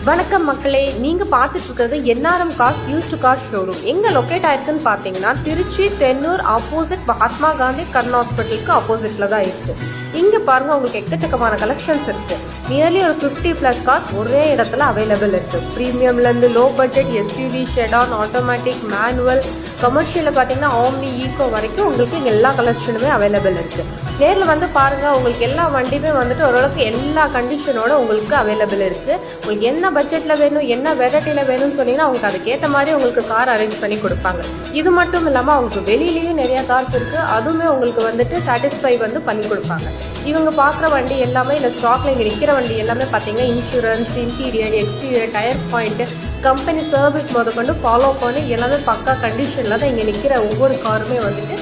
வணக்கம் மக்களே, நீங்க பார்த்துட்டு இருக்கிறது NRM cars used car showroom. எங்க லொக்கேட் ஆயிருக்குன்னு பாத்தீங்கன்னா திருச்சி தென்னூர் ஆப்போசிட் மகாத்மா காந்தி கண் ஹாஸ்பிட்டலுக்கு ஆப்போசிட்ல தான் இருக்கு. இங்க பாருங்க, உங்களுக்கு எக்கச்சக்கமான கலெக்ஷன்ஸ் இருக்கு. நியர்லி ஒரு 50+ கார்ஸ் ஒரே இடத்துல அவைலபிள் இருக்கு. பிரீமியம்ல இருந்து low budget, SUV, sedan, automatic, manual, கமர்ஷியல்ல பாத்தீங்கன்னா ஆம்னி, ஈகோ வரைக்கும் உங்களுக்கு இங்க எல்லா கலெக்ஷனுமே அவைலபிள் இருக்கு. நேரில் வந்து பாருங்க, உங்களுக்கு எல்லா வண்டியுமே வந்துட்டு ஓரளவுக்கு எல்லா கண்டிஷனோட உங்களுக்கு அவைலபிள் இருக்கு. உங்களுக்கு என்ன பட்ஜெட்ல வேணும், என்ன வெரைட்டில வேணும்னு சொன்னீங்கன்னா உங்களுக்கு அதுக்கேற்ற மாதிரி உங்களுக்கு கார் அரேஞ்ச் பண்ணி கொடுப்பாங்க. இது மட்டும் இல்லாமல் அவங்களுக்கு வெளியிலேயும் நிறைய கார்ஸ் இருக்கு, அதுவுமே உங்களுக்கு வந்துட்டு சாட்டிஸ்ஃபை வந்து பண்ணி கொடுப்பாங்க. இவங்க பார்க்குற வண்டி எல்லாமே இல்லை ஸ்டாக்ல இங்கே நிற்கிற வண்டி எல்லாமே பார்த்தீங்கன்னா insurance, interior, exterior, tyre point, company service முதற்கொண்டு ஃபாலோ பண்ணி எல்லாமே பக்கா கண்டிஷனில் தான் இங்கே நிற்கிற ஒவ்வொரு காருமே வந்துட்டு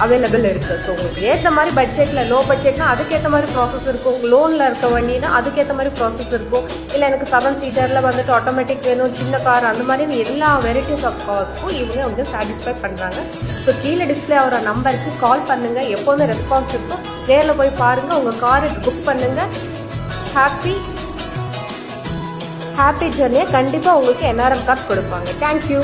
அவைலபிள் இருக்குது. ஸோ உங்களுக்கு ஏற்ற மாதிரி பட்ஜெட்டில், லோ பட்ஜெட்னா அதுக்கேற்ற மாதிரி ப்ராசஸ் இருக்கும். லோனில் இருக்க வண்டினா அதுக்கேற்ற மாதிரி ப்ராசஸ் இருக்கும். இல்லை எனக்கு 7 சீட்டரில் வந்துட்டு ஆட்டோமேட்டிக் வேணும், சின்ன கார், அந்த மாதிரி எல்லா வெரைட்டிஸ் ஆஃப் கார்ஸுக்கும் இவங்க வந்து சாட்டிஸ்ஃபை பண்ணுறாங்க. ஸோ கீழே டிஸ்பிளே ஆகிற நம்பருக்கு கால் பண்ணுங்கள், எப்போவுமே ரெஸ்பான்ஸ் இருக்கும். நேரில் போய் பாருங்கள், உங்கள் காருக்கு புக் பண்ணுங்கள். ஹாப்பி ஜர்னியை கண்டிப்பாக உங்களுக்கு என்ஆர்எம் கார்ஸ் கொடுப்பாங்க. தேங்க்யூ.